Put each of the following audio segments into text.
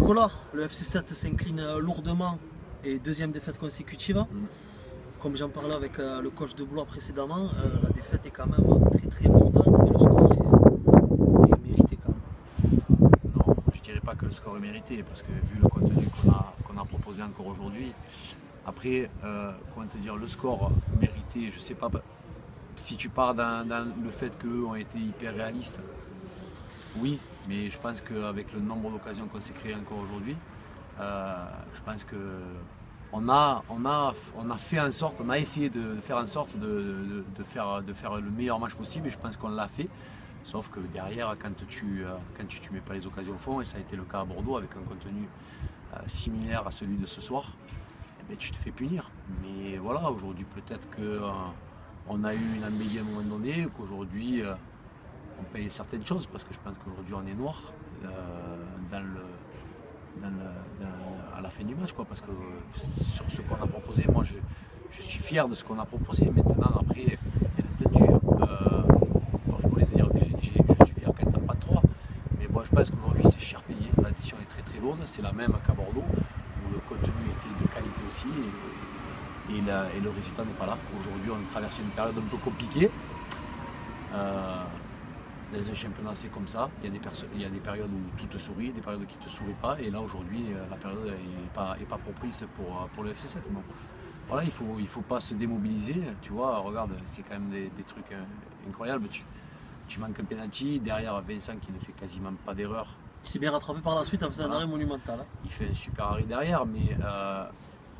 Nicolas, le FC7 s'incline lourdement et deuxième défaite consécutive. Comme j'en parlais avec le coach de Blois précédemment, la défaite est quand même très lourde et le score est mérité quand même. Non, je ne dirais pas que le score est mérité parce que vu le contenu qu'on a proposé encore aujourd'hui, après, comment te dire, le score mérité, je ne sais pas si tu pars dans le fait qu'eux ont été hyper réalistes. Oui, mais je pense qu'avec le nombre d'occasions qu'on s'est créé encore aujourd'hui, je pense qu'on a fait en sorte, on a essayé de faire en sorte de faire le meilleur match possible et je pense qu'on l'a fait. Sauf que derrière, quand tu mets pas les occasions au fond, et ça a été le cas à Bordeaux avec un contenu similaire à celui de ce soir, eh bien, tu te fais punir. Mais voilà, aujourd'hui peut-être qu'on a eu une embellie à un moment donné, qu'aujourd'hui on paye certaines choses parce que je pense qu'aujourd'hui on est noir à la fin du match, quoi, parce que sur ce qu'on a proposé, moi je suis fier de ce qu'on a proposé. Maintenant, après, bien entendu, pour rigoler de dire que je suis fier quand t'as pas de 3, mais bon, je pense qu'aujourd'hui c'est cher payé, l'addition est très lourde, c'est la même qu'à Bordeaux où le contenu était de qualité aussi et le résultat n'est pas là. Aujourd'hui on traverse une période un peu compliquée. Dans un championnat c'est comme ça, il y a des périodes où tout te sourit, des périodes qui ne te sourient pas, et là aujourd'hui la période n'est pas propice pour le FC7. Bon, voilà, il faut pas se démobiliser, tu vois, regarde, c'est quand même des trucs incroyables, tu manques un penalty, derrière Vincent qui ne fait quasiment pas d'erreur. Il s'est bien rattrapé par la suite en faisant un arrêt monumental. Hein. Il fait un super arrêt derrière, mais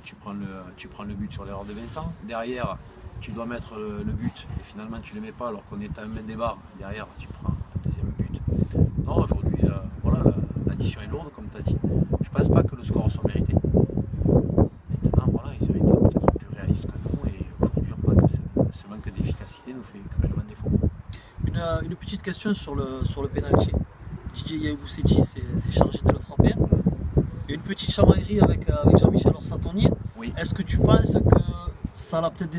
tu prends le but sur l'erreur de Vincent, derrière tu dois mettre le but et finalement tu ne le mets pas alors qu'on est à 1 mètre des barres. Derrière tu prends le deuxième but. Non, aujourd'hui, voilà, l'addition est lourde comme tu as dit. Je ne pense pas que le score soit mérité. Maintenant, voilà, ils ont été peut-être plus réalistes que nous et aujourd'hui on voit que ce manque d'efficacité nous fait cruellement défaut. Une petite question sur le penalty. Didier Yahouboussetchi s'est chargé de le frapper. Il y a une petite chamaillerie avec Jean-Michel Orsatoni. Oui. Est-ce que tu penses que ça l'a peut-être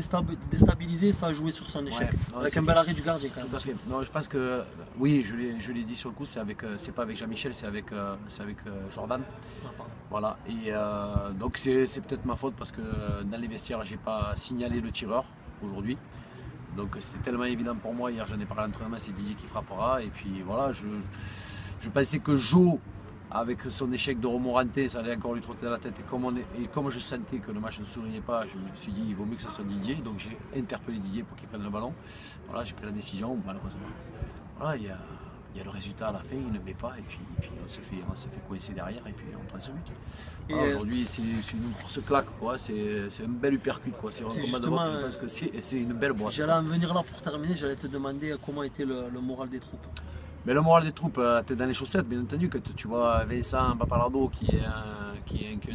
déstabilisé, ça a joué sur son échec, non, avec un bel arrêt du gardien quand même. Tout à fait. Non, je pense que oui, je l'ai dit sur le coup, c'est pas avec Jean-Michel, c'est avec Jordan. Ah, voilà. Et donc c'est peut-être ma faute parce que dans les vestiaires, j'ai pas signalé le tireur aujourd'hui. Donc c'était tellement évident pour moi. Hier, j'en ai parlé à l'entraînement, c'est Didier qui frappera. Et puis voilà, je pensais que Jo, avec son échec de Romoranté, ça allait encore lui trotter dans la tête. Et comme je sentais que le match ne souriait pas, je me suis dit il vaut mieux que ce soit Didier. Donc j'ai interpellé Didier pour qu'il prenne le ballon. Voilà, j'ai pris la décision, malheureusement. Voilà, il y a le résultat à la fin, il ne met pas. Et puis on se fait coincer derrière et puis on prend ce but. Voilà, aujourd'hui, c'est une grosse claque, c'est un bel uppercut. C'est justement, je pense que c'est une belle boîte. J'allais en venir là pour terminer, j'allais te demander comment était le moral des troupes. Mais le moral des troupes, tu es dans les chaussettes, bien entendu, que tu vois Vincent Papalardo qui est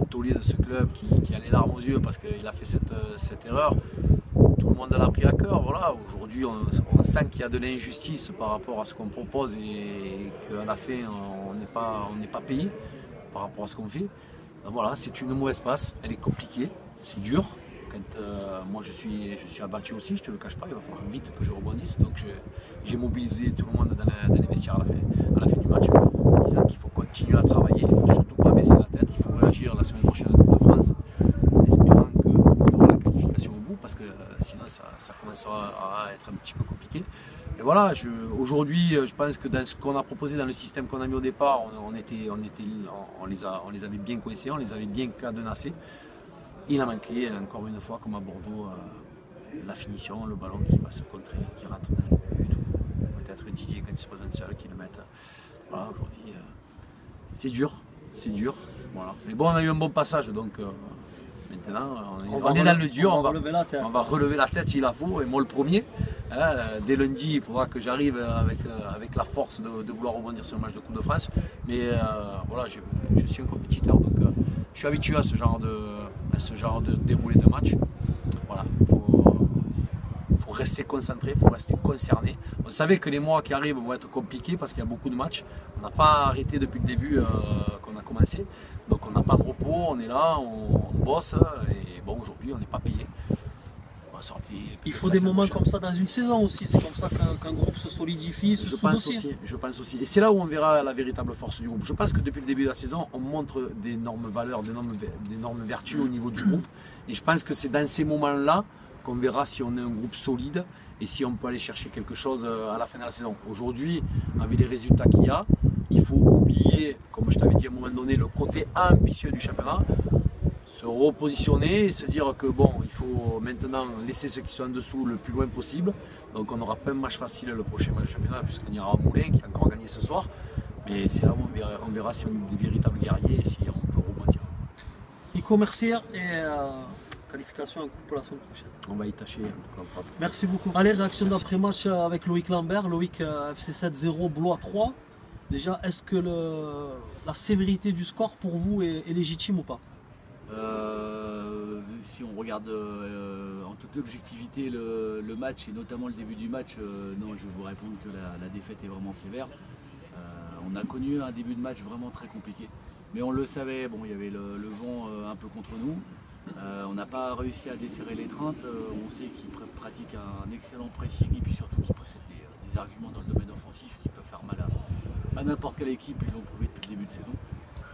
un taulier de ce club, qui a les larmes aux yeux parce qu'il a fait cette erreur. Tout le monde l'a pris à cœur. Voilà. Aujourd'hui, on sent qu'il y a de l'injustice par rapport à ce qu'on propose et qu'à la fin, on n'est pas payé par rapport à ce qu'on fait. Donc voilà, c'est une mauvaise passe, elle est compliquée, c'est dur. Moi je suis abattu aussi, je te le cache pas, il va falloir vite que je rebondisse. Donc j'ai mobilisé tout le monde dans les vestiaires à la fin du match en disant qu'il faut continuer à travailler, il ne faut surtout pas baisser la tête, il faut réagir la semaine prochaine en Coupe de France en espérant qu'il y aura la qualification au bout parce que sinon ça commencera à être un petit peu compliqué. Et voilà, aujourd'hui je pense que dans ce qu'on a proposé, dans le système qu'on a mis au départ, on les avait bien coincés, on les avait bien cadenassés. Il a manqué, encore une fois, comme à Bordeaux, la finition, le ballon qui va se contrer, qui rentre dans le but, ou peut-être Didier quand il se présente seul qui le mette. Voilà, aujourd'hui, c'est dur, voilà. Mais bon, on a eu un bon passage, donc maintenant, on est dans le dur, on va relever la tête s'il la faut, et moi le premier. Dès lundi, il faudra que j'arrive avec la force de vouloir rebondir sur le match de Coupe de France. Mais voilà, je suis un compétiteur, donc je suis habitué à ce genre de déroulé de match. Voilà, faut rester concentré, il faut rester concerné. On savait que les mois qui arrivent vont être compliqués parce qu'il y a beaucoup de matchs. On n'a pas arrêté depuis le début qu'on a commencé. Donc on n'a pas de repos, on est là, on bosse. Et bon, aujourd'hui, on n'est pas payé. Il faut des moments comme ça dans une saison aussi, c'est comme ça qu'un groupe se solidifie, se soude aussi. Je pense aussi. Et c'est là où on verra la véritable force du groupe. Je pense que depuis le début de la saison, on montre d'énormes valeurs, d'énormes vertus au niveau du groupe. Et je pense que c'est dans ces moments-là qu'on verra si on est un groupe solide et si on peut aller chercher quelque chose à la fin de la saison. Aujourd'hui, avec les résultats qu'il y a, il faut oublier, comme je t'avais dit à un moment donné, le côté ambitieux du championnat, se repositionner et se dire que bon, il faut maintenant laisser ceux qui sont en dessous le plus loin possible. Donc on n'aura pas un match facile le prochain match du championnat puisqu'on ira au Moulin qui a encore gagné ce soir. Mais c'est là où on verra si on est des véritables guerriers et si on peut rebondir. Nico, merci et qualification en coupe pour la semaine prochaine. On va y tâcher en tout cas en France. Merci beaucoup. Allez, réaction d'après-match avec Loïc Lambert. Loïc FC 7-0, Blois 3. Déjà, est-ce que la sévérité du score pour vous est légitime ou pas? Si on regarde en toute objectivité le match et notamment le début du match, non, je vais vous répondre que la défaite est vraiment sévère. On a connu un début de match vraiment très compliqué, mais on le savait, bon, il y avait le vent un peu contre nous. On n'a pas réussi à desserrer l'étreinte. On sait qu'ils pratiquent un excellent pressing et puis surtout qu'ils possèdent des arguments dans le domaine offensif qui peuvent faire mal à n'importe quelle équipe. Ils l'ont prouvé depuis le début de saison.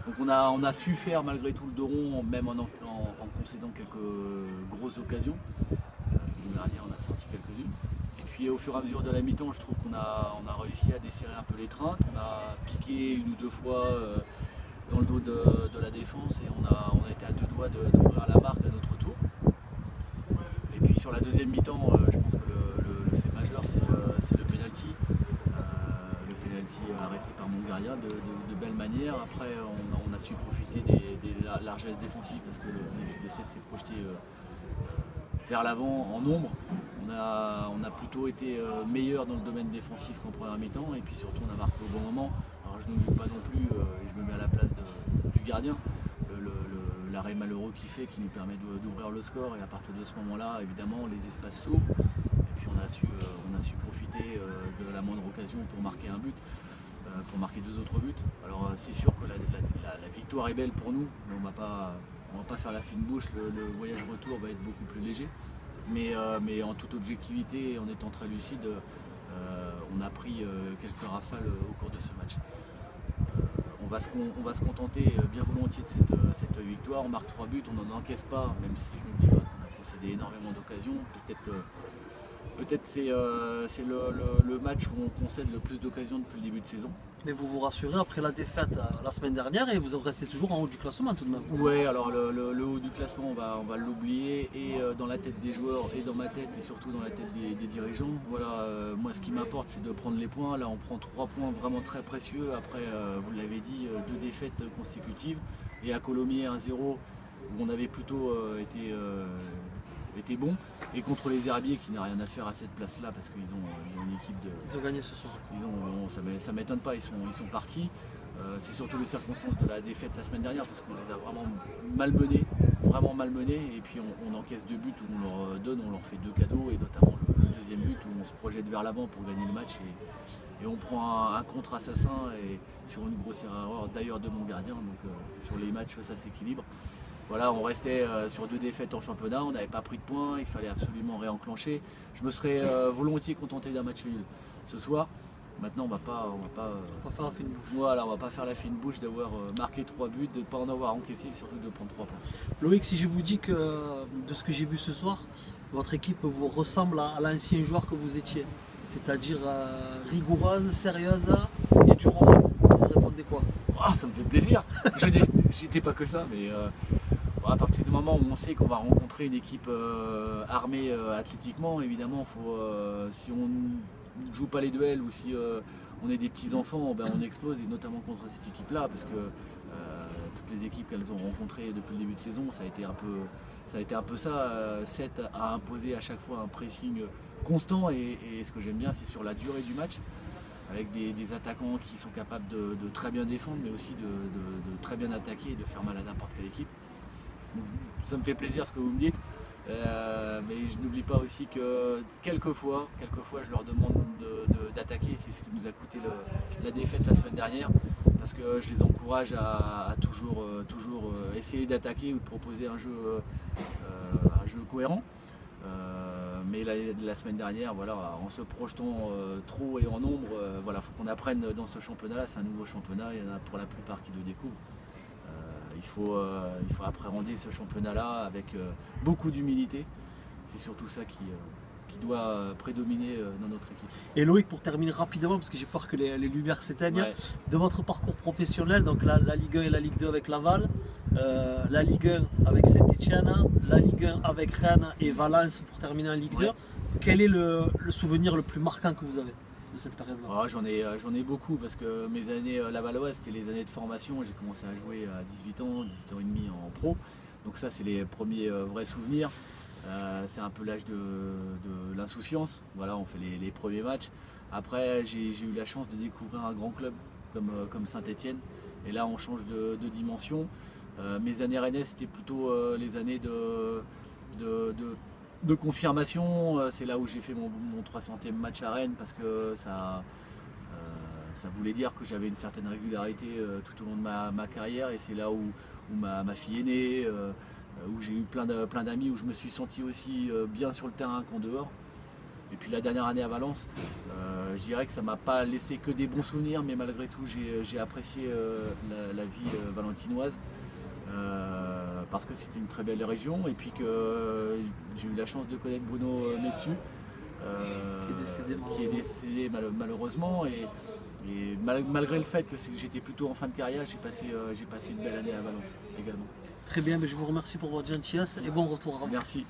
Donc on a su faire malgré tout le dos rond, même en concédant quelques grosses occasions. L'année dernière on a sorti quelques-unes. Et puis au fur et à mesure de la mi-temps, je trouve qu'on a réussi à desserrer un peu l'étreinte. On a piqué une ou deux fois dans le dos de la défense et on a été à deux doigts d'ouvrir la marque à notre tour. Et puis sur la deuxième mi-temps, je pense que le fait majeur c'est le penalty. Arrêté par mon gardien de belle manière. Après on a su profiter des largesses défensives parce que l'équipe de 7 s'est projetée vers l'avant en nombre. On a plutôt été meilleur dans le domaine défensif qu'en première mi-temps et puis surtout on a marqué au bon moment. Alors je n'oublie pas non plus, et je me mets à la place du gardien, l'arrêt malheureux qu'il fait qui nous permet d'ouvrir le score et à partir de ce moment-là évidemment les espaces s'ouvrent et puis on a su profiter de la moindre occasion pour marquer un but. Pour marquer deux autres buts. Alors c'est sûr que la victoire est belle pour nous, mais on va pas faire la fine bouche, le voyage retour va être beaucoup plus léger. Mais en toute objectivité, en étant très lucide, on a pris quelques rafales au cours de ce match. On va se contenter bien volontiers de cette victoire. On marque 3 buts, on n'en encaisse pas, même si je n'oublie pas qu'on a concédé énormément d'occasions. Peut-être c'est le match où on concède le plus d'occasions depuis le début de saison. Mais vous vous rassurez après la défaite la semaine dernière et vous restez toujours en haut du classement tout de même. Oui, alors le haut du classement on va l'oublier et dans la tête des joueurs et dans ma tête et surtout dans la tête des dirigeants. Voilà, moi ce qui m'importe c'est de prendre les points. Là on prend 3 points vraiment très précieux. Après vous l'avez dit, 2 défaites consécutives et à Colomiers 1-0 où on avait plutôt été bon. Et contre les Herbiers qui n'a rien à faire à cette place-là parce qu'ils ont une équipe de... Ils ont gagné ce soir. Ça m'étonne pas, ils sont partis. C'est surtout les circonstances de la défaite la semaine dernière parce qu'on les a vraiment malmenés. Et puis on encaisse 2 buts où on leur fait 2 cadeaux et notamment le deuxième but où on se projette vers l'avant pour gagner le match et on prend un contre-assassin et sur une grossière erreur d'ailleurs de mon gardien. Donc sur les matchs ça s'équilibre. Voilà, on restait sur 2 défaites en championnat, on n'avait pas pris de points, il fallait absolument réenclencher. Je me serais volontiers contenté d'un match nul ce soir. Maintenant, on va pas faire la fine bouche. Voilà, on va pas faire la fine bouche d'avoir marqué 3 buts, de ne pas en avoir encaissé et surtout de prendre 3 points. Loïc, si je vous dis que de ce que j'ai vu ce soir, votre équipe vous ressemble à l'ancien joueur que vous étiez, c'est-à-dire rigoureuse, sérieuse et du rôle, vous répondez quoi? Ah, ça me fait plaisir. J'étais pas que ça, mais à partir du moment où on sait qu'on va rencontrer une équipe armée athlétiquement, évidemment, si on ne joue pas les duels ou si on est des petits enfants, ben on explose, et notamment contre cette équipe-là, parce que toutes les équipes qu'elles ont rencontrées depuis le début de saison, ça a été un peu ça. 7 a imposé à chaque fois un pressing constant, et ce que j'aime bien, c'est sur la durée du match, avec des attaquants qui sont capables de très bien défendre, mais aussi de très bien attaquer et de faire mal à n'importe quelle équipe. Donc, ça me fait plaisir ce que vous me dites, mais je n'oublie pas aussi que quelquefois je leur demande d'attaquer. C'est ce qui nous a coûté la défaite la semaine dernière, parce que je les encourage à toujours essayer d'attaquer ou de proposer un jeu cohérent. Mais la semaine dernière, voilà, en se projetant trop et en nombre, voilà, faut qu'on apprenne dans ce championnat-là. C'est un nouveau championnat, il y en a pour la plupart qui le découvrent. Il faut appréhender ce championnat-là avec beaucoup d'humilité. C'est surtout ça qui doit prédominer dans notre équipe. Et Loïc, pour terminer rapidement, parce que j'ai peur que les lumières s'éteignent, Ouais. de votre parcours professionnel, donc la Ligue 1 et la Ligue 2 avec Laval, la Ligue 1 avec Saint-Etienne, la Ligue 1 avec Rennes et Valence pour terminer en Ligue 2, Ouais. quel est le souvenir le plus marquant que vous avez de cette période-là? Ah, j'en ai beaucoup parce que mes années lavalloises, c'était les années de formation. J'ai commencé à jouer à 18 ans et demi en pro. Donc ça, c'est les premiers vrais souvenirs. C'est un peu l'âge de l'insouciance. Voilà, on fait les premiers matchs. Après, j'ai eu la chance de découvrir un grand club comme Saint-Etienne. Et là, on change de dimension. Mes années rennaises, c'était plutôt les années de confirmation. C'est là où j'ai fait mon 300e match à Rennes parce que ça voulait dire que j'avais une certaine régularité tout au long de ma carrière. Et c'est là où ma fille est née. Où j'ai eu plein d'amis, où je me suis senti aussi bien sur le terrain qu'en dehors. Et puis la dernière année à Valence, je dirais que ça ne m'a pas laissé que des bons souvenirs, mais malgré tout j'ai apprécié la vie valentinoise parce que c'est une très belle région et puis que j'ai eu la chance de connaître Bruno Metsu, qui est décédé malheureusement. Et malgré le fait que j'étais plutôt en fin de carrière, j'ai passé une belle année à Valence également. Très bien, mais je vous remercie pour votre gentillesse et bon retour à vous. Merci.